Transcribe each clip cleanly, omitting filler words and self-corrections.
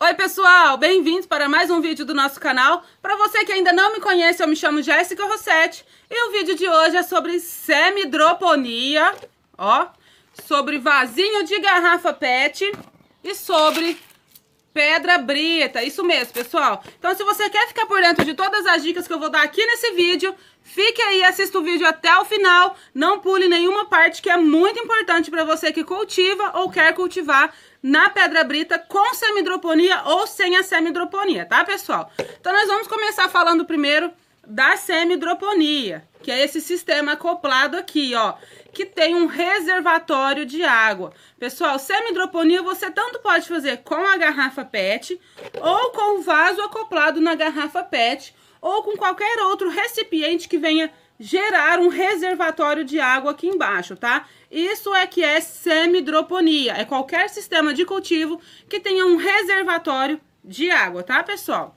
Oi pessoal, bem-vindos para mais um vídeo do nosso canal. Para você que ainda não me conhece, eu me chamo Jéssica Rossetti e o vídeo de hoje é sobre semi-hidroponia, ó, sobre vasinho de garrafa PET e sobre pedra brita, isso mesmo, pessoal. Então, se você quer ficar por dentro de todas as dicas que eu vou dar aqui nesse vídeo, fique aí, assista o vídeo até o final, não pule nenhuma parte que é muito importante para você que cultiva ou quer cultivar na pedra brita com semi-hidroponia ou sem a semi-hidroponia, tá, pessoal? Então, nós vamos começar falando primeiro da semi-hidroponia, que é esse sistema acoplado aqui, ó, que tem um reservatório de água. Pessoal, semi-hidroponia você tanto pode fazer com a garrafa PET, ou com o vaso acoplado na garrafa PET, ou com qualquer outro recipiente que venha gerar um reservatório de água aqui embaixo, tá? Isso é que é semi-hidroponia, é qualquer sistema de cultivo que tenha um reservatório de água, tá, pessoal?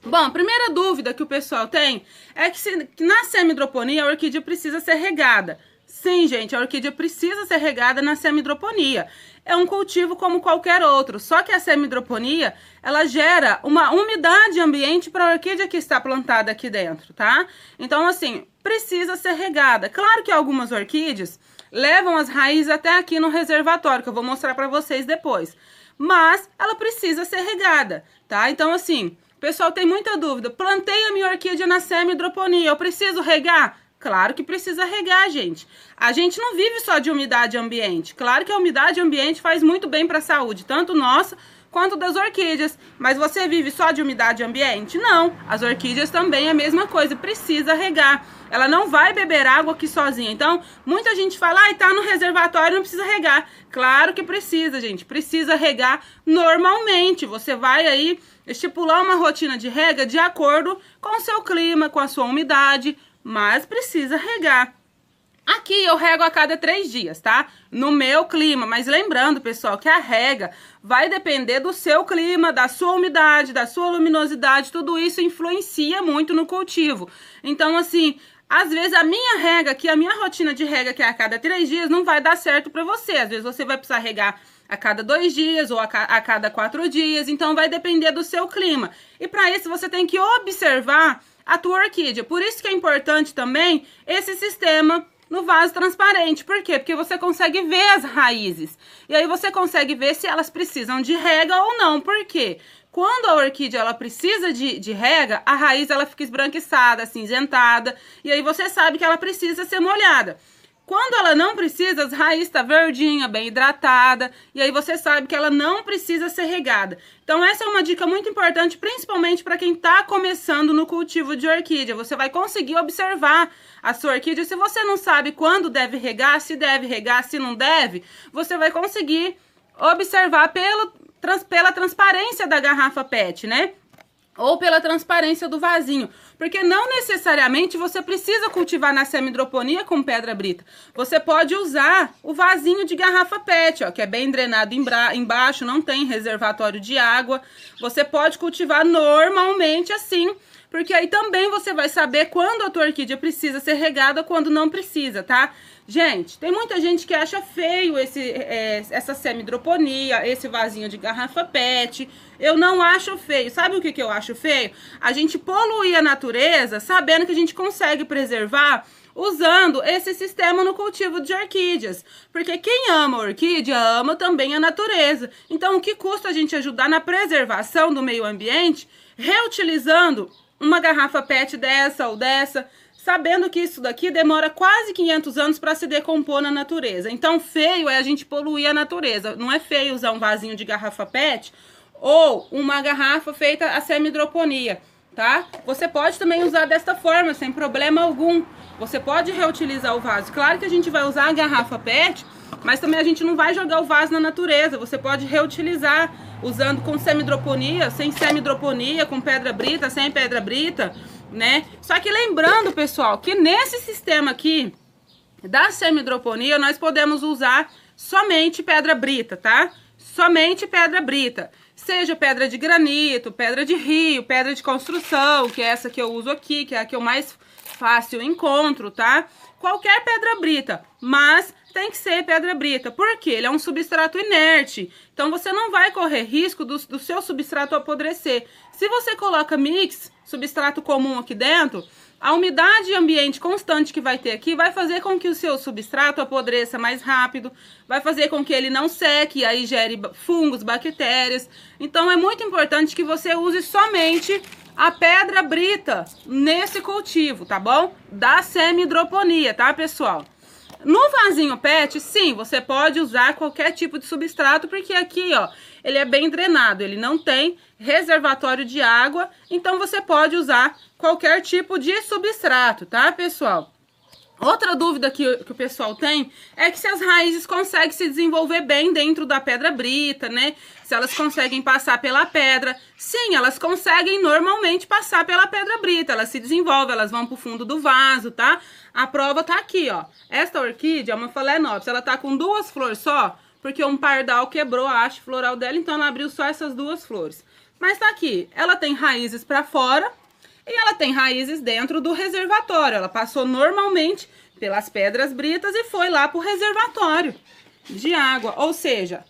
Bom, a primeira dúvida que o pessoal tem é que na semi-hidroponia a orquídea precisa ser regada. Sim, gente, a orquídea precisa ser regada na semi-hidroponia. É um cultivo como qualquer outro, só que a semi-hidroponia, ela gera uma umidade ambiente para a orquídea que está plantada aqui dentro, tá? Então, assim, precisa ser regada. Claro que algumas orquídeas levam as raízes até aqui no reservatório, que eu vou mostrar para vocês depois. Mas ela precisa ser regada, tá? Então, assim, o pessoal tem muita dúvida. Plantei a minha orquídea na semi-hidroponia, eu preciso regar? Claro que precisa regar, gente. A gente não vive só de umidade ambiente. Claro que a umidade ambiente faz muito bem para a saúde, tanto nossa quanto das orquídeas. Mas você vive só de umidade ambiente? Não. As orquídeas também é a mesma coisa, precisa regar. Ela não vai beber água aqui sozinha. Então, muita gente fala, ai, tá no reservatório, não precisa regar. Claro que precisa, gente. Precisa regar normalmente. Você vai aí estipular uma rotina de rega de acordo com o seu clima, com a sua umidade, mas precisa regar. Aqui eu rego a cada 3 dias, tá? No meu clima, mas lembrando, pessoal, que a rega vai depender do seu clima, da sua umidade, da sua luminosidade, tudo isso influencia muito no cultivo. Então, assim, às vezes a minha rega aqui, a minha rotina de rega que é a cada 3 dias, não vai dar certo pra você. Às vezes você vai precisar regar a cada 2 dias ou a cada 4 dias, então vai depender do seu clima. E para isso você tem que observar a tua orquídea. Por isso que é importante também esse sistema no vaso transparente. Por quê? Porque você consegue ver as raízes. E aí você consegue ver se elas precisam de rega ou não. Por quê? Quando a orquídea ela precisa de rega, a raiz ela fica esbranquiçada, acinzentada. E aí você sabe que ela precisa ser molhada. Quando ela não precisa, as raízes estão verdinha, bem hidratada, e aí você sabe que ela não precisa ser regada. Então essa é uma dica muito importante, principalmente para quem está começando no cultivo de orquídea. Você vai conseguir observar a sua orquídea. Se você não sabe quando deve regar, se não deve, você vai conseguir observar pela transparência da garrafa PET, né? Ou pela transparência do vasinho, porque não necessariamente você precisa cultivar na semi-hidroponia com pedra brita. Você pode usar o vasinho de garrafa PET, ó, que é bem drenado embaixo, não tem reservatório de água. Você pode cultivar normalmente assim, porque aí também você vai saber quando a tua orquídea precisa ser regada, quando não precisa, tá? Gente, tem muita gente que acha feio essa semi-hidroponia, esse vasinho de garrafa PET. Eu não acho feio. Sabe o que eu acho feio? A gente poluir a natureza sabendo que a gente consegue preservar usando esse sistema no cultivo de orquídeas. Porque quem ama a orquídea ama também a natureza. Então, o que custa a gente ajudar na preservação do meio ambiente reutilizando uma garrafa PET dessa ou dessa, sabendo que isso daqui demora quase 500 anos para se decompor na natureza. Então, feio é a gente poluir a natureza. Não é feio usar um vasinho de garrafa PET ou uma garrafa feita a semi-hidroponia, tá? Você pode também usar desta forma, sem problema algum. Você pode reutilizar o vaso. Claro que a gente vai usar a garrafa PET, mas também a gente não vai jogar o vaso na natureza. Você pode reutilizar usando com semi-hidroponia, sem semi-hidroponia, com pedra brita, sem pedra brita, né? Só que lembrando, pessoal, que nesse sistema aqui da semi-hidroponia nós podemos usar somente pedra brita, tá? Somente pedra brita. Seja pedra de granito, pedra de rio, pedra de construção, que é essa que eu uso aqui, que é a que eu mais fácil encontro, tá? Qualquer pedra brita, mas tem que ser pedra brita, porque ele é um substrato inerte, então você não vai correr risco do seu substrato apodrecer. Se você coloca mix, substrato comum aqui dentro, a umidade ambiente constante que vai ter aqui vai fazer com que o seu substrato apodreça mais rápido, vai fazer com que ele não seque e aí gere fungos, bactérias. Então é muito importante que você use somente a pedra brita nesse cultivo, tá bom? Da semi-hidroponia, tá, pessoal? No vasinho PET, sim, você pode usar qualquer tipo de substrato, porque aqui, ó, ele é bem drenado, ele não tem reservatório de água, então você pode usar qualquer tipo de substrato, tá, pessoal? Outra dúvida que o pessoal tem é que se as raízes conseguem se desenvolver bem dentro da pedra brita, né? Se elas conseguem passar pela pedra. Sim, elas conseguem normalmente passar pela pedra brita. Elas se desenvolvem, elas vão pro fundo do vaso, tá? A prova tá aqui, ó. Esta orquídea é uma phalaenopsis. Ela tá com 2 flores só, porque um pardal quebrou a haste floral dela, então ela abriu só essas 2 flores. Mas tá aqui, ela tem raízes pra fora e ela tem raízes dentro do reservatório. Ela passou normalmente pelas pedras britas e foi lá pro reservatório de água. Ou seja,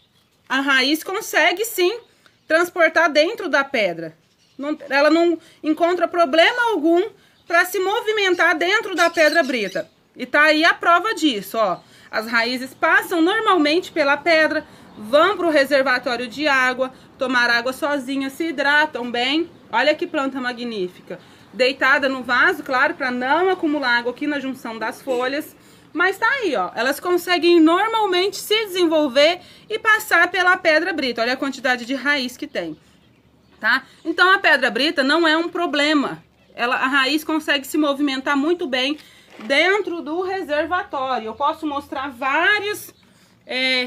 a raiz consegue sim transportar dentro da pedra. Ela não encontra problema algum para se movimentar dentro da pedra brita. E tá aí a prova disso, ó. As raízes passam normalmente pela pedra, vão pro reservatório de água, tomar água sozinhas, se hidratam bem. Olha que planta magnífica. Deitada no vaso, claro, para não acumular água aqui na junção das folhas. Mas tá aí, ó. Elas conseguem normalmente se desenvolver e passar pela pedra brita. Olha a quantidade de raiz que tem, tá? Então a pedra brita não é um problema. A raiz consegue se movimentar muito bem dentro do reservatório. Eu posso mostrar vários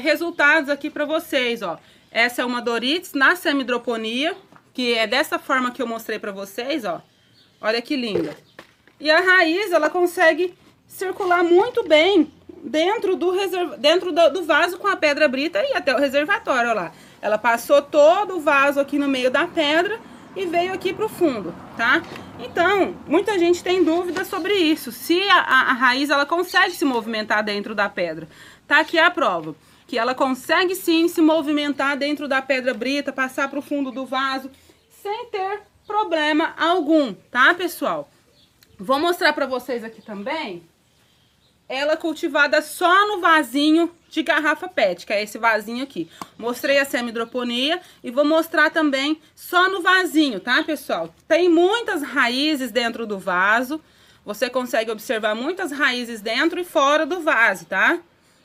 resultados aqui para vocês, ó. Essa é uma Dorites na semi-hidroponia, que é dessa forma que eu mostrei para vocês, ó. Olha que linda. E a raiz, ela consegue circular muito bem dentro do vaso com a pedra brita e até o reservatório, ó lá. Ela passou todo o vaso aqui no meio da pedra e veio aqui pro fundo, tá? Então, muita gente tem dúvidas sobre isso. Se a raiz, ela consegue se movimentar dentro da pedra. Tá aqui a prova. Que ela consegue sim se movimentar dentro da pedra brita, passar pro fundo do vaso, sem ter problema algum, tá, pessoal? Vou mostrar pra vocês aqui também ela cultivada só no vasinho de garrafa PET, que é esse vasinho aqui. Mostrei a semi-hidroponia e vou mostrar também só no vasinho, tá, pessoal? Tem muitas raízes dentro do vaso, você consegue observar muitas raízes dentro e fora do vaso, tá?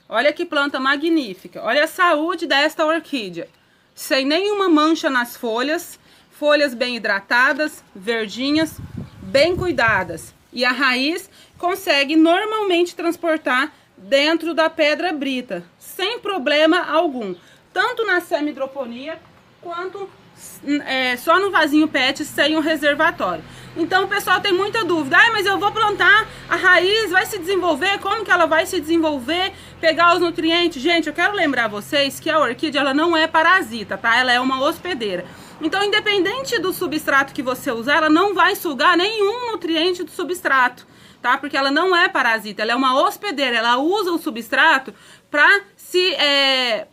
Olha que planta magnífica, olha a saúde desta orquídea. Sem nenhuma mancha nas folhas, folhas bem hidratadas, verdinhas, bem cuidadas. E a raiz consegue normalmente transportar dentro da pedra brita, sem problema algum. Tanto na semi-hidroponia, quanto só no vasinho PET, sem um reservatório. Então o pessoal tem muita dúvida. Ah, mas eu vou plantar, a raiz vai se desenvolver? Como que ela vai se desenvolver? Pegar os nutrientes? Gente, eu quero lembrar vocês que a orquídea, ela não é parasita, tá? Ela é uma hospedeira. Então, independente do substrato que você usar, ela não vai sugar nenhum nutriente do substrato, tá? Porque ela não é parasita, ela é uma hospedeira, ela usa o substrato para se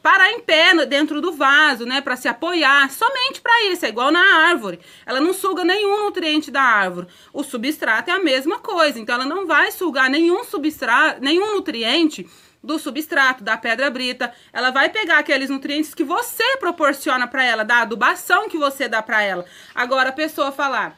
parar em pé dentro do vaso, né? Para se apoiar, somente para isso, é igual na árvore. Ela não suga nenhum nutriente da árvore. O substrato é a mesma coisa, então ela não vai sugar nenhum substrato, nenhum nutriente do substrato, da pedra brita. Ela vai pegar aqueles nutrientes que você proporciona para ela, da adubação que você dá para ela. Agora a pessoa falar: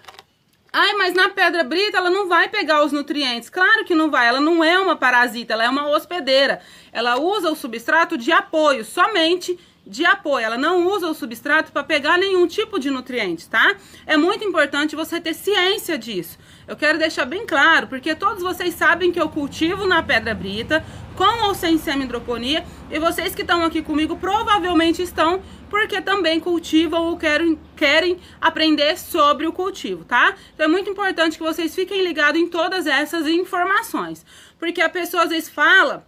ai, mas na pedra brita ela não vai pegar os nutrientes. Claro que não vai, ela não é uma parasita, ela é uma hospedeira. Ela usa o substrato de apoio, somente de apoio. Ela não usa o substrato para pegar nenhum tipo de nutrientes, tá? É muito importante você ter ciência disso. Eu quero deixar bem claro, porque todos vocês sabem que eu cultivo na pedra brita, com ou sem semi-hidroponia, e vocês que estão aqui comigo provavelmente estão porque também cultivam ou querem aprender sobre o cultivo, tá? Então é muito importante que vocês fiquem ligados em todas essas informações, porque a pessoa às vezes fala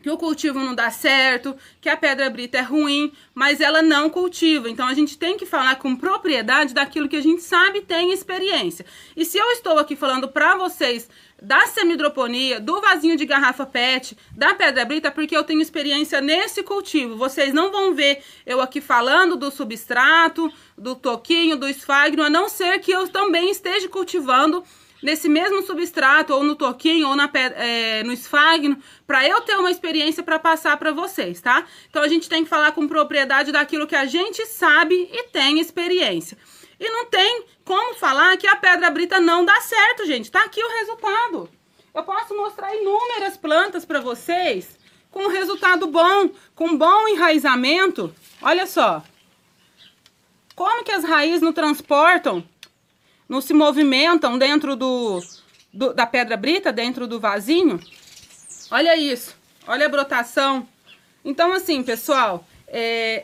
que o cultivo não dá certo, que a pedra brita é ruim, mas ela não cultiva. Então a gente tem que falar com propriedade daquilo que a gente sabe e tem experiência. E se eu estou aqui falando para vocês da semidroponia, do vasinho de garrafa PET, da pedra brita, é porque eu tenho experiência nesse cultivo. Vocês não vão ver eu aqui falando do substrato, do toquinho, do esfagno, a não ser que eu também esteja cultivando nesse mesmo substrato, ou no toquinho, ou no esfagno, para eu ter uma experiência para passar para vocês, tá? Então a gente tem que falar com propriedade daquilo que a gente sabe e tem experiência. E não tem como falar que a pedra brita não dá certo, gente. Tá aqui o resultado. Eu posso mostrar inúmeras plantas para vocês com resultado bom, com bom enraizamento. Olha só. Como que as raízes não transportam, não se movimentam dentro da pedra brita, dentro do vasinho. Olha isso, olha a brotação. Então assim, pessoal,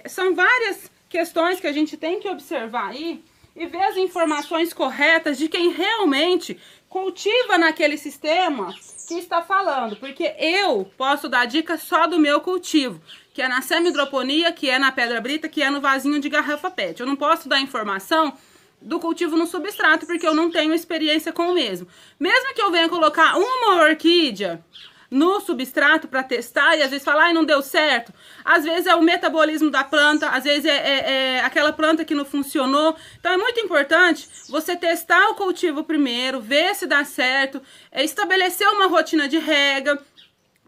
são várias questões que a gente tem que observar aí e ver as informações corretas de quem realmente cultiva naquele sistema que está falando. Porque eu posso dar dica só do meu cultivo, que é na semidroponia, que é na pedra brita, que é no vasinho de garrafa PET. Eu não posso dar informação do cultivo no substrato, porque eu não tenho experiência com o mesmo. Mesmo que eu venha colocar uma orquídea no substrato para testar e às vezes falar, não deu certo. Às vezes é o metabolismo da planta, às vezes é aquela planta que não funcionou. Então é muito importante você testar o cultivo primeiro, ver se dá certo, estabelecer uma rotina de rega,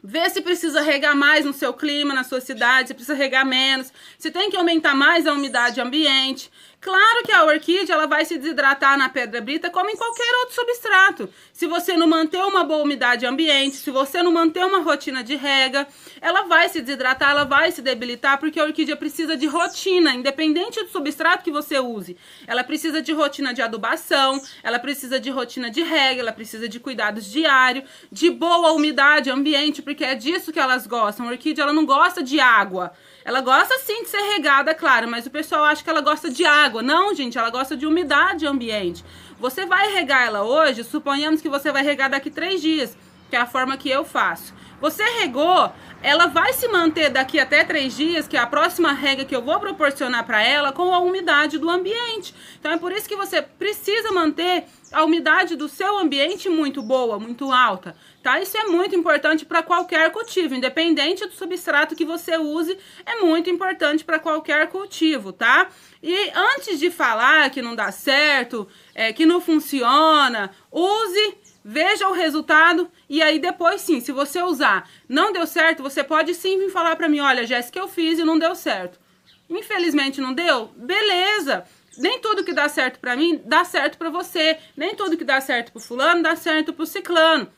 ver se precisa regar mais no seu clima, na sua cidade, se precisa regar menos, se tem que aumentar mais a umidade ambiente. Claro que a orquídea ela vai se desidratar na pedra brita como em qualquer outro substrato. Se você não manter uma boa umidade ambiente, se você não manter uma rotina de rega, ela vai se desidratar, ela vai se debilitar, porque a orquídea precisa de rotina, independente do substrato que você use. Ela precisa de rotina de adubação, ela precisa de rotina de rega, ela precisa de cuidados diários, de boa umidade ambiente, porque é disso que elas gostam. A orquídea ela não gosta de água. Ela gosta sim de ser regada, claro, mas o pessoal acha que ela gosta de água. Não, gente, ela gosta de umidade ambiente. Você vai regar ela hoje, suponhamos que você vai regar daqui 3 dias, que é a forma que eu faço. Você regou, ela vai se manter daqui até 3 dias, que é a próxima rega que eu vou proporcionar para ela, com a umidade do ambiente. Então é por isso que você precisa manter a umidade do seu ambiente muito boa, muito alta, tá? Isso é muito importante para qualquer cultivo, independente do substrato que você use, é muito importante para qualquer cultivo, tá? E antes de falar que não dá certo, que não funciona, use, veja o resultado e aí depois sim, se você usar, não deu certo, você pode sim vir falar para mim, olha, Jéssica, eu fiz e não deu certo. Infelizmente não deu? Beleza! Nem tudo que dá certo pra mim, dá certo pra você. Nem tudo que dá certo pro fulano, dá certo pro ciclano.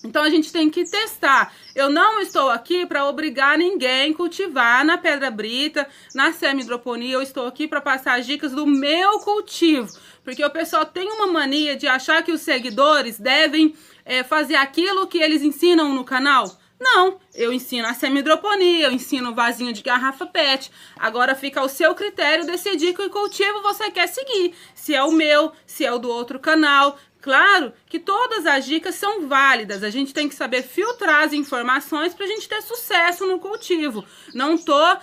Então a gente tem que testar. Eu não estou aqui para obrigar ninguém a cultivar na pedra brita, na semidroponia. Eu estou aqui para passar as dicas do meu cultivo. Porque o pessoal tem uma mania de achar que os seguidores devem fazer aquilo que eles ensinam no canal. Não, eu ensino a semidroponia, eu ensino o vasinho de garrafa PET. Agora fica ao seu critério decidir que cultivo você quer seguir. Se é o meu, se é o do outro canal. Claro que todas as dicas são válidas. A gente tem que saber filtrar as informações para a gente ter sucesso no cultivo. Não tô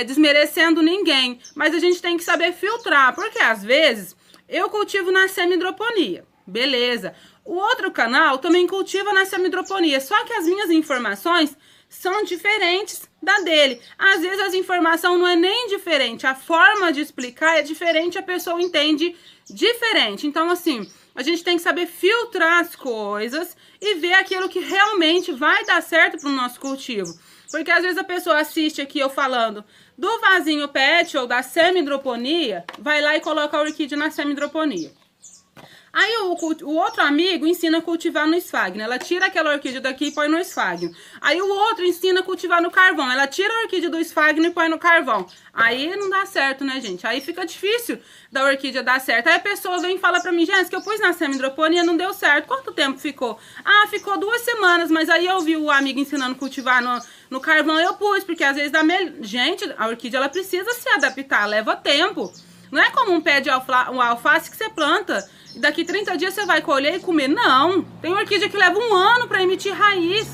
desmerecendo ninguém, mas a gente tem que saber filtrar. Porque às vezes eu cultivo na semidroponia. Beleza. O outro canal também cultiva na semidroponia, só que as minhas informações são diferentes da dele. Às vezes as informações não é nem diferente, a forma de explicar é diferente, a pessoa entende diferente. Então assim, a gente tem que saber filtrar as coisas e ver aquilo que realmente vai dar certo para o nosso cultivo. Porque às vezes a pessoa assiste aqui eu falando do vasinho PET ou da semidroponia, vai lá e coloca a orquídea na semidroponia. Aí o outro amigo ensina a cultivar no esfagno. Ela tira aquela orquídea daqui e põe no esfagno. Aí o outro ensina a cultivar no carvão. Ela tira a orquídea do esfagno e põe no carvão. Aí não dá certo, né, gente? Aí fica difícil da orquídea dar certo. Aí a pessoa vem e fala pra mim, Jéssica, eu pus na semidroponia, não deu certo. Quanto tempo ficou? Ah, ficou 2 semanas, mas aí eu vi o amigo ensinando a cultivar no carvão, eu pus, porque às vezes dá melhor. Gente, a orquídea ela precisa se adaptar, leva tempo. Não é como um pé de alface que você planta e daqui 30 dias você vai colher e comer. Não, tem orquídea que leva 1 ano para emitir raiz.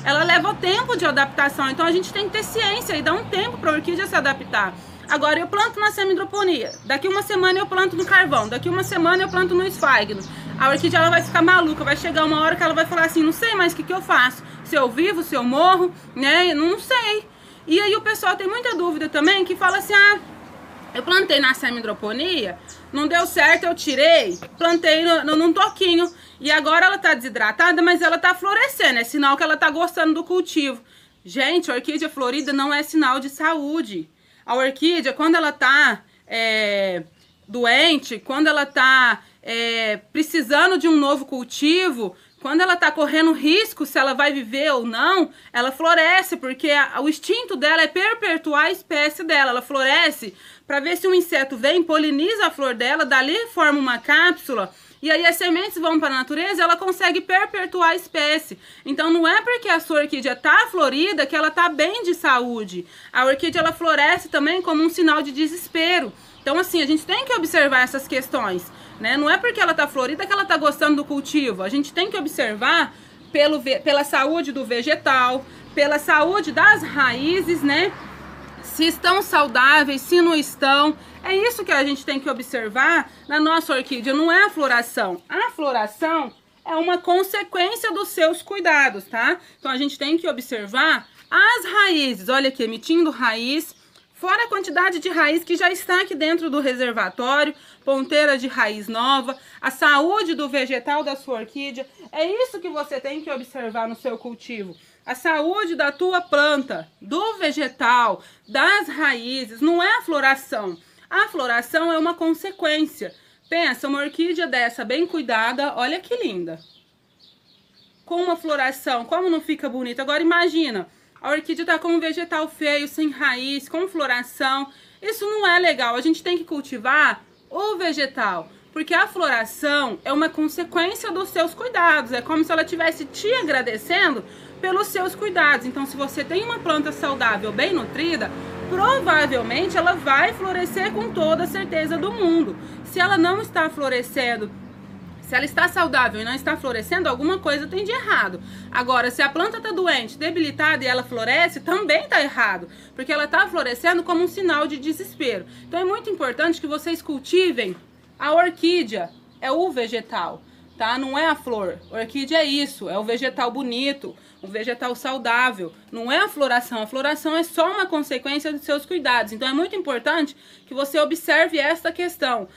ela leva tempo de adaptação, então a gente tem que ter ciência e dar um tempo para a orquídea se adaptar. Agora eu planto na semi-hidroponia, daqui uma semana eu planto no carvão, daqui uma semana eu planto no esfagno. A orquídea ela vai ficar maluca, vai chegar uma hora que ela vai falar assim, não sei mais o que eu faço, se eu vivo, se eu morro, né, não sei. E aí o pessoal tem muita dúvida também, que fala assim, eu plantei na semi-hidroponia, não deu certo, eu tirei, plantei num toquinho, e agora ela tá desidratada, mas ela tá florescendo, é sinal que ela tá gostando do cultivo. Gente, a orquídea florida não é sinal de saúde. A orquídea, quando ela tá doente, quando ela tá precisando de um novo cultivo, quando ela tá correndo risco se ela vai viver ou não, ela floresce, porque o instinto dela é perpetuar a espécie dela. Ela floresce para ver se um inseto vem, poliniza a flor dela, dali forma uma cápsula, e aí as sementes vão para a natureza, ela consegue perpetuar a espécie. Então não é porque a sua orquídea tá florida que ela tá bem de saúde. A orquídea ela floresce também como um sinal de desespero. Então assim, a gente tem que observar essas questões, né? Não é porque ela tá florida que ela tá gostando do cultivo. A gente tem que observar pela saúde do vegetal, pela saúde das raízes, né? Se estão saudáveis, se não estão. É isso que a gente tem que observar na nossa orquídea, não é a floração. A floração é uma consequência dos seus cuidados, tá? Então a gente tem que observar as raízes. Olha aqui, emitindo raiz, fora a quantidade de raiz que já está aqui dentro do reservatório, ponteira de raiz nova, a saúde do vegetal da sua orquídea. É isso que você tem que observar no seu cultivo. A saúde da tua planta, do vegetal, das raízes, não é a floração. A floração é uma consequência. Pensa, uma orquídea dessa bem cuidada, olha que linda. Com uma floração, como não fica bonita? Agora imagina, a orquídea tá com um vegetal feio, sem raiz, com floração. Isso não é legal, a gente tem que cultivar o vegetal. Porque a floração é uma consequência dos seus cuidados. É como se ela estivesse te agradecendo pelos seus cuidados. Então, se você tem uma planta saudável, bem nutrida, provavelmente ela vai florescer com toda a certeza do mundo. Se ela não está florescendo, se ela está saudável e não está florescendo, alguma coisa tem de errado. Agora, se a planta está doente, debilitada e ela floresce, também está errado. Porque ela está florescendo como um sinal de desespero. Então, é muito importante que vocês cultivem a orquídea, é o vegetal, tá? Não é a flor. Orquídea é isso, é o vegetal bonito, o vegetal saudável. Não é a floração é só uma consequência dos seus cuidados. Então é muito importante que você observe esta questão.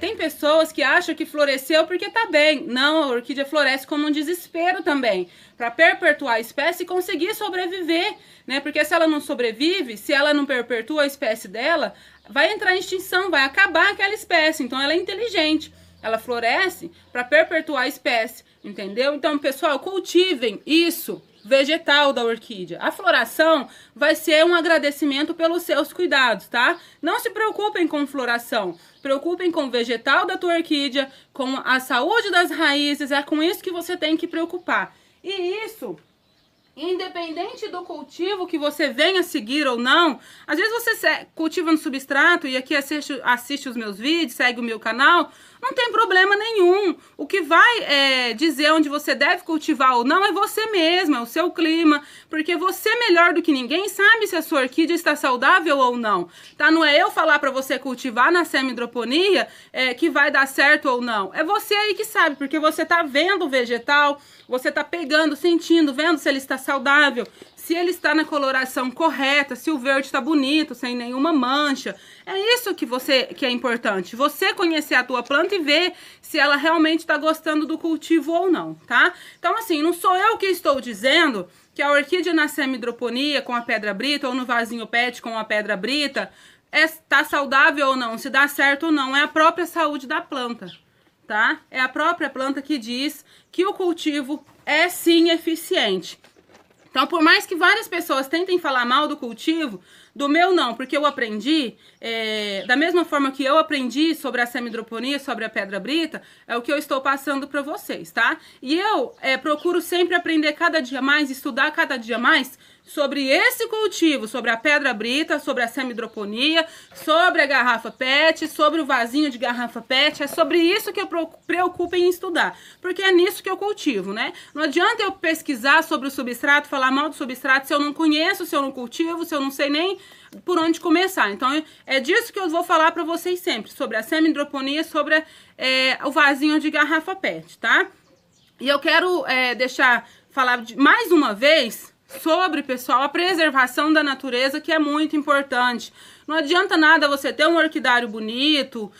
Tem pessoas que acham que floresceu porque tá bem. Não, a orquídea floresce como um desespero também, para perpetuar a espécie e conseguir sobreviver, né? Porque se ela não sobrevive, se ela não perpetua a espécie dela, vai entrar em extinção, vai acabar aquela espécie. Então ela é inteligente, ela floresce para perpetuar a espécie, entendeu? Então, pessoal, cultivem isso, vegetal da orquídea. A floração vai ser um agradecimento pelos seus cuidados, tá? Não se preocupem com floração, preocupem com o vegetal da tua orquídea, com a saúde das raízes, é com isso que você tem que preocupar. E isso, independente do cultivo que você venha seguir ou não, às vezes você cultiva no substrato e aqui assiste os meus vídeos, segue o meu canal, não tem problema nenhum. O que vai dizer onde você deve cultivar ou não é você mesmo, é o seu clima, porque você melhor do que ninguém sabe se a sua orquídea está saudável ou não, tá? Não é eu falar para você cultivar na semi-hidroponia que vai dar certo ou não, é você aí que sabe, porque você tá vendo o vegetal, você tá pegando, sentindo, vendo se ele está saudável, se ele está na coloração correta, se o verde está bonito, sem nenhuma mancha. É isso que é importante, você conhecer a tua planta e ver se ela realmente está gostando do cultivo ou não, tá? Então assim, não sou eu que estou dizendo que a orquídea na semi-hidroponia com a pedra brita ou no vasinho pet com a pedra brita está saudável ou não, se dá certo ou não, é a própria saúde da planta, tá? É a própria planta que diz que o cultivo é sim eficiente. Então, por mais que várias pessoas tentem falar mal do cultivo, do meu não, porque eu aprendi, da mesma forma que eu aprendi sobre a semi-hidroponia, sobre a pedra brita, é o que eu estou passando para vocês, tá? E eu procuro sempre aprender cada dia mais, estudar cada dia mais sobre esse cultivo, sobre a pedra brita, sobre a semidroponia, sobre a garrafa PET, sobre o vasinho de garrafa PET. É sobre isso que eu preocupo em estudar, porque é nisso que eu cultivo, né? Não adianta eu pesquisar sobre o substrato, falar mal do substrato se eu não conheço, se eu não cultivo, se eu não sei nem por onde começar. Então é disso que eu vou falar para vocês sempre, sobre a semidroponia, sobre o vasinho de garrafa PET, tá? E eu quero falar mais uma vez sobre, pessoal, a preservação da natureza, que é muito importante. Não adianta nada você ter um orquidário bonito,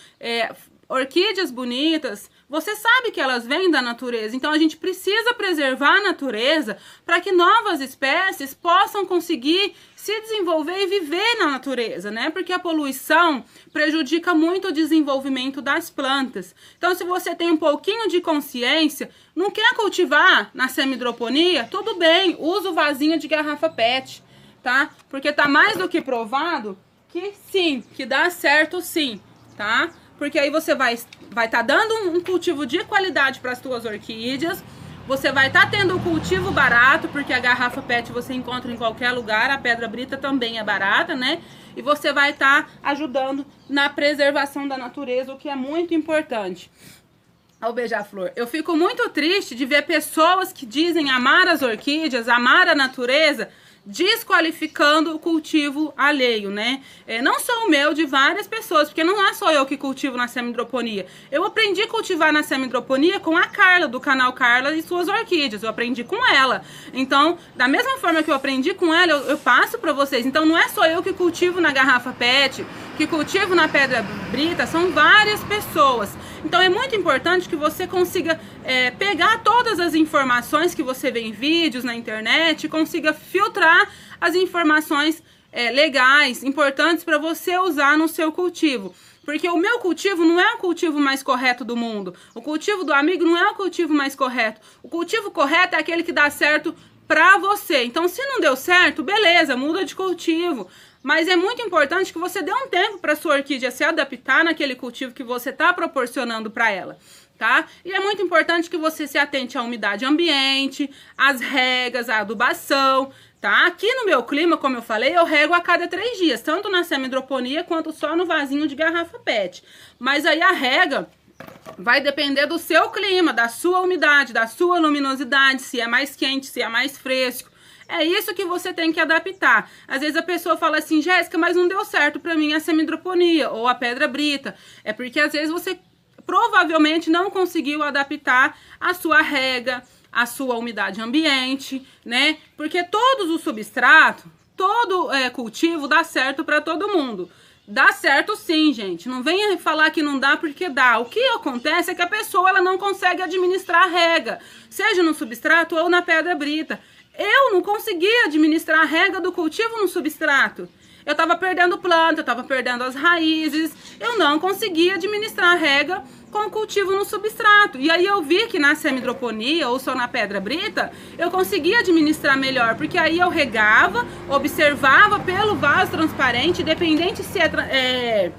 orquídeas bonitas, você sabe que elas vêm da natureza, então a gente precisa preservar a natureza para que novas espécies possam conseguir se desenvolver e viver na natureza, né? Porque a poluição prejudica muito o desenvolvimento das plantas. Então, se você tem um pouquinho de consciência, não quer cultivar na semidroponia, tudo bem, usa o vasinho de garrafa PET, tá? Porque tá mais do que provado que sim, que dá certo sim, tá? Porque aí você vai estar dando um cultivo de qualidade para as suas orquídeas, você vai estar tendo um cultivo barato, porque a garrafa PET você encontra em qualquer lugar, a pedra brita também é barata, né? E você vai estar ajudando na preservação da natureza, o que é muito importante. Ao beija-flor, eu fico muito triste de ver pessoas que dizem amar as orquídeas, amar a natureza, desqualificando o cultivo alheio, né? Não só o meu, de várias pessoas, porque não é só eu que cultivo na semidroponia. Eu aprendi a cultivar na semidroponia com a Carla, do canal Carla e suas orquídeas. Eu aprendi com ela. Então, da mesma forma que eu aprendi com ela, eu passo para vocês. Então, não é só eu que cultivo na garrafa PET, que cultivo na pedra brita, são várias pessoas. Então é muito importante que você consiga pegar todas as informações que você vê em vídeos na internet, consiga filtrar as informações legais, importantes para você usar no seu cultivo. Porque o meu cultivo não é o cultivo mais correto do mundo. O cultivo do amigo não é o cultivo mais correto. O cultivo correto é aquele que dá certo para você. Então, se não deu certo, beleza, muda de cultivo. Mas é muito importante que você dê um tempo para sua orquídea se adaptar naquele cultivo que você está proporcionando para ela, tá? E é muito importante que você se atente à umidade ambiente, às regas, à adubação, tá? Aqui no meu clima, como eu falei, eu rego a cada 3 dias, tanto na semidroponia quanto só no vasinho de garrafa PET. Mas aí a rega vai depender do seu clima, da sua umidade, da sua luminosidade, se é mais quente, se é mais fresco. É isso que você tem que adaptar. Às vezes a pessoa fala assim, Jéssica, mas não deu certo pra mim a semidroponia ou a pedra brita. É porque às vezes você provavelmente não conseguiu adaptar a sua rega, a sua umidade ambiente, né? Porque todos os substratos, todo cultivo dá certo pra todo mundo. Dá certo sim, gente. Não venha falar que não dá porque dá. O que acontece é que a pessoa ela não consegue administrar a rega, seja no substrato ou na pedra brita. Eu não conseguia administrar a rega do cultivo no substrato. Eu estava perdendo planta, eu estava perdendo as raízes. Eu não conseguia administrar a rega com o cultivo no substrato. E aí eu vi que na semidroponia ou só na pedra brita, eu conseguia administrar melhor. Porque aí eu regava, observava pelo vaso transparente, independente se é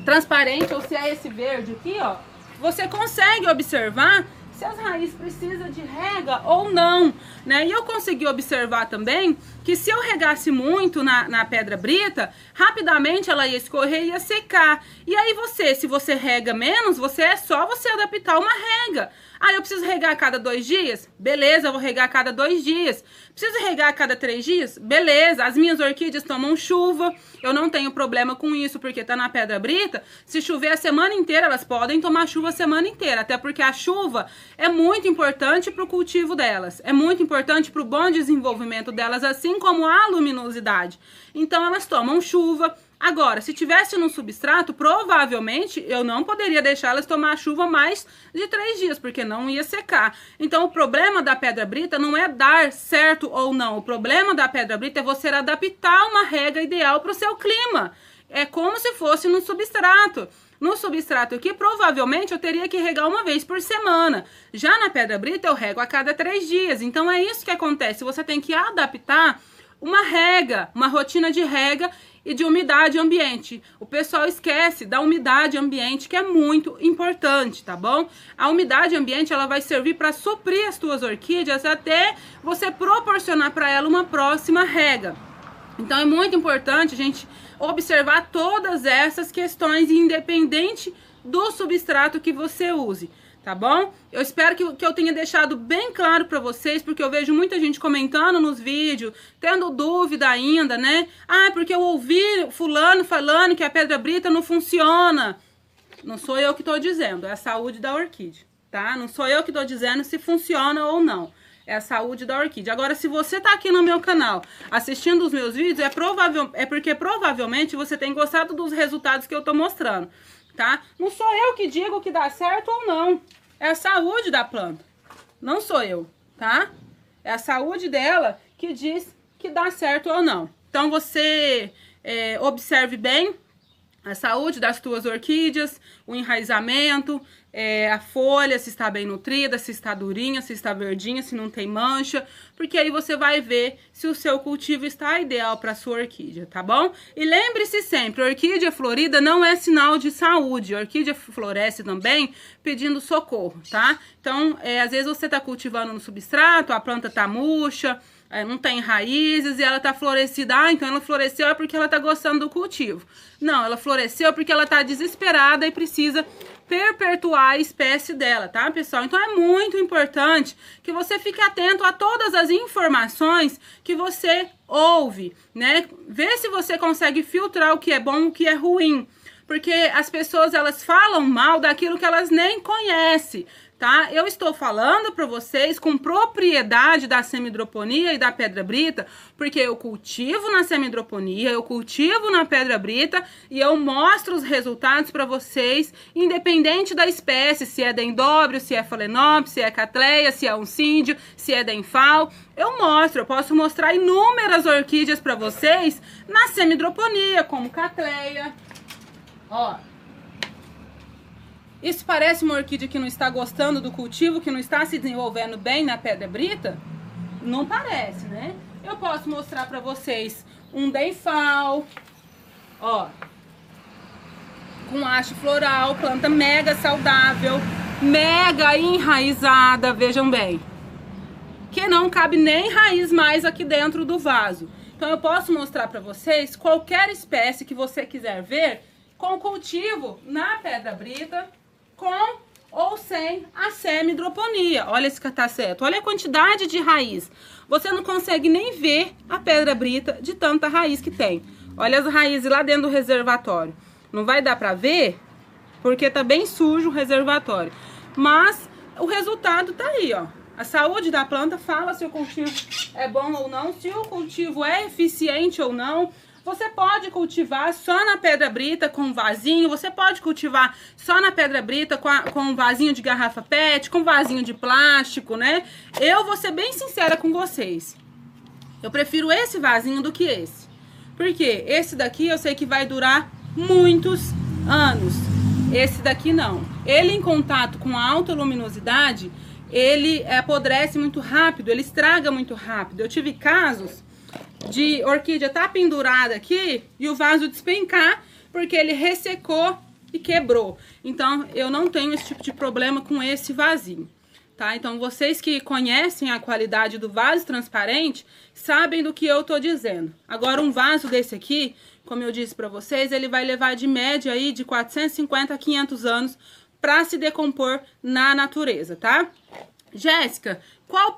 transparente ou se é esse verde aqui, ó. Você consegue observar se as raízes precisam de rega ou não, né? E eu consegui observar também que se eu regasse muito na pedra brita, rapidamente ela ia escorrer e ia secar. E aí se você rega menos, é só você adaptar uma rega. Ah, eu preciso regar a cada 2 dias? Beleza, eu vou regar a cada 2 dias. Preciso regar a cada 3 dias? Beleza, as minhas orquídeas tomam chuva, eu não tenho problema com isso, porque tá na pedra brita. Se chover a semana inteira, elas podem tomar chuva a semana inteira, até porque a chuva é muito importante para o cultivo delas, é muito importante para o bom desenvolvimento delas, assim como a luminosidade. Então elas tomam chuva. Agora, se tivesse no substrato, provavelmente eu não poderia deixar elas tomar chuva mais de 3 dias, porque não ia secar. Então, o problema da pedra brita não é dar certo ou não. O problema da pedra brita é você adaptar uma rega ideal para o seu clima. É como se fosse no substrato. No substrato aqui, provavelmente eu teria que regar uma vez por semana. Já na pedra brita, eu rego a cada 3 dias. Então, é isso que acontece. Você tem que adaptar uma rega, uma rotina de rega e de umidade ambiente. O pessoal esquece da umidade ambiente, que é muito importante, tá bom? A umidade ambiente, ela vai servir para suprir as tuas orquídeas até você proporcionar para ela uma próxima rega. Então é muito importante a gente observar todas essas questões, independente do substrato que você use, tá bom? Eu espero que eu tenha deixado bem claro para vocês, porque eu vejo muita gente comentando nos vídeos, tendo dúvida ainda, né? Ah, porque eu ouvi fulano falando que a pedra brita não funciona. Não sou eu que tô dizendo, é a saúde da orquídea, tá? Não sou eu que tô dizendo se funciona ou não. É a saúde da orquídea. Agora, se você tá aqui no meu canal assistindo os meus vídeos, é porque provavelmente você tem gostado dos resultados que eu tô mostrando, tá? Não sou eu que digo que dá certo ou não. É a saúde da planta. Não sou eu, tá? É a saúde dela que diz que dá certo ou não. Então, você observe bem a saúde das tuas orquídeas, o enraizamento, a folha, se está bem nutrida, se está durinha, se está verdinha, se não tem mancha, porque aí você vai ver se o seu cultivo está ideal para sua orquídea, tá bom? E lembre-se sempre, orquídea florida não é sinal de saúde, a orquídea floresce também pedindo socorro, tá? Então, às vezes você está cultivando no substrato, a planta tá murcha, não tem raízes e ela tá florescida. Ah, então ela floresceu é porque ela tá gostando do cultivo. Não, ela floresceu porque ela tá desesperada e precisa perpetuar a espécie dela, tá, pessoal? Então é muito importante que você fique atento a todas as informações que você ouve, né? Vê se você consegue filtrar o que é bom e o que é ruim. Porque as pessoas, elas falam mal daquilo que elas nem conhecem, tá? Eu estou falando para vocês com propriedade da semidroponia e da pedra brita, porque eu cultivo na semidroponia, eu cultivo na pedra brita e eu mostro os resultados para vocês, independente da espécie, se é dendróbio, se é phalaenopsis, se é cattleya, se é oncídio, se é denfal. Eu posso mostrar inúmeras orquídeas para vocês na semidroponia, como cattleya. Ó, isso parece uma orquídea que não está gostando do cultivo, que não está se desenvolvendo bem na pedra brita? Não parece, né? Eu posso mostrar para vocês um denfal, ó, com haste floral, planta mega saudável, mega enraizada, vejam bem, que não cabe nem raiz mais aqui dentro do vaso. Então eu posso mostrar para vocês qualquer espécie que você quiser ver com cultivo na pedra brita, com ou sem a semidroponia. Olha esse cataceto, olha a quantidade de raiz. Você não consegue nem ver a pedra brita de tanta raiz que tem. Olha as raízes lá dentro do reservatório. Não vai dar pra ver, porque tá bem sujo o reservatório. Mas o resultado tá aí, ó. A saúde da planta fala se o cultivo é bom ou não, se o cultivo é eficiente ou não. Você pode cultivar só na pedra brita com vasinho, você pode cultivar só na pedra brita com um vasinho de garrafa PET, com vasinho de plástico, né? Eu vou ser bem sincera com vocês. Eu prefiro esse vasinho do que esse. Porque esse daqui eu sei que vai durar muitos anos. Esse daqui não. Ele em contato com a alta luminosidade, ele apodrece muito rápido, ele estraga muito rápido. Eu tive casos de orquídea tá pendurada aqui e o vaso despencar porque ele ressecou e quebrou. Então eu não tenho esse tipo de problema com esse vasinho, tá? Então vocês que conhecem a qualidade do vaso transparente sabem do que eu tô dizendo. Agora um vaso desse aqui, como eu disse para vocês, ele vai levar de média aí de 450 a 500 anos para se decompor na natureza, tá? Jéssica, qual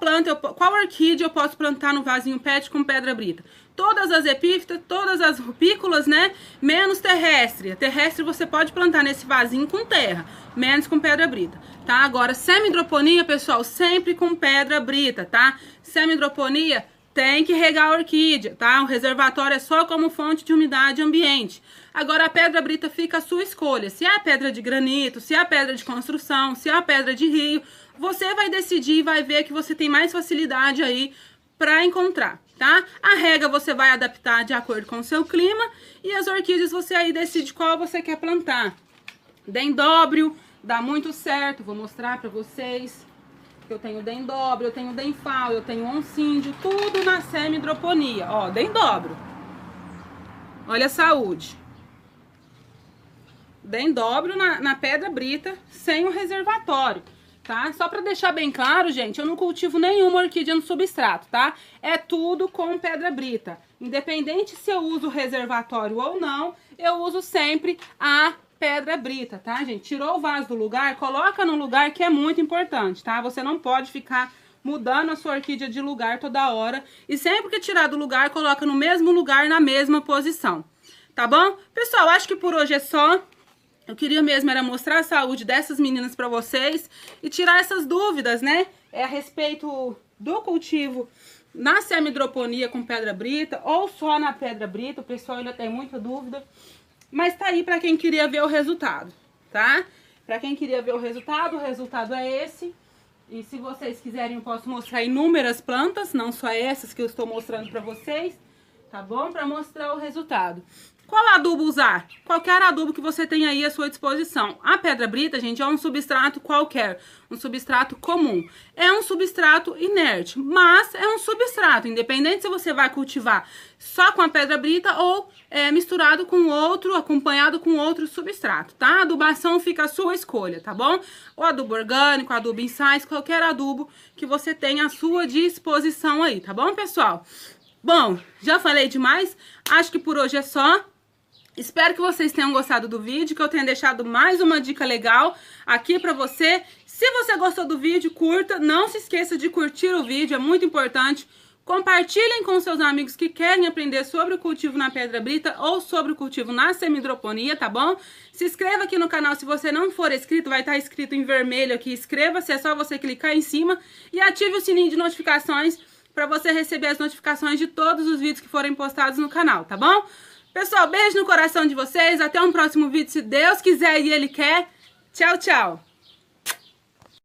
orquídea eu posso plantar no vasinho PET com pedra brita? Todas as epífitas, todas as rupícolas, né? Menos terrestre. A terrestre você pode plantar nesse vasinho com terra, menos com pedra brita, tá? Agora, semidroponia, pessoal, sempre com pedra brita, tá? Semidroponia tem que regar a orquídea, tá? O reservatório é só como fonte de umidade ambiente. Agora, a pedra brita fica a sua escolha. Se é a pedra de granito, se é a pedra de construção, se é a pedra de rio, você vai decidir e vai ver que você tem mais facilidade aí para encontrar, tá? A rega você vai adaptar de acordo com o seu clima e as orquídeas você aí decide qual você quer plantar. Dendróbio, dá muito certo, vou mostrar para vocês. Eu tenho dendróbio, eu tenho denfal, eu tenho oncídio, tudo na semidroponia. Ó, dendróbio. Olha a saúde. Bem dobro na pedra brita, sem o reservatório, tá? Só pra deixar bem claro, gente, eu não cultivo nenhuma orquídea no substrato, tá? É tudo com pedra brita. Independente se eu uso reservatório ou não, eu uso sempre a pedra brita, tá, gente? Tirou o vaso do lugar, coloca no lugar que é muito importante, tá? Você não pode ficar mudando a sua orquídea de lugar toda hora. E sempre que tirar do lugar, coloca no mesmo lugar, na mesma posição, tá bom? Pessoal, acho que por hoje é só. Eu queria mesmo era mostrar a saúde dessas meninas pra vocês e tirar essas dúvidas, né? A respeito do cultivo na semidroponia com pedra brita ou só na pedra brita. O pessoal ainda tem muita dúvida. Mas tá aí pra quem queria ver o resultado, tá? Pra quem queria ver o resultado é esse. E se vocês quiserem, eu posso mostrar inúmeras plantas, não só essas que eu estou mostrando pra vocês, tá bom? Pra mostrar o resultado. Qual adubo usar? Qualquer adubo que você tenha aí à sua disposição. A pedra brita, gente, é um substrato qualquer, um substrato comum. É um substrato inerte, mas é um substrato, independente se você vai cultivar só com a pedra brita ou misturado com outro, acompanhado com outro substrato, tá? A adubação fica à sua escolha, tá bom? O adubo orgânico, adubo em sais, qualquer adubo que você tenha à sua disposição aí, tá bom, pessoal? Bom, já falei demais, acho que por hoje é só. Espero que vocês tenham gostado do vídeo, que eu tenha deixado mais uma dica legal aqui pra você. Se você gostou do vídeo, curta. Não se esqueça de curtir o vídeo, é muito importante. Compartilhem com seus amigos que querem aprender sobre o cultivo na pedra brita ou sobre o cultivo na semidroponia, tá bom? Se inscreva aqui no canal se você não for inscrito, vai estar escrito em vermelho aqui, inscreva-se, é só você clicar em cima e ative o sininho de notificações para você receber as notificações de todos os vídeos que forem postados no canal, tá bom? Pessoal, beijo no coração de vocês, até um próximo vídeo, se Deus quiser e Ele quer. Tchau, tchau!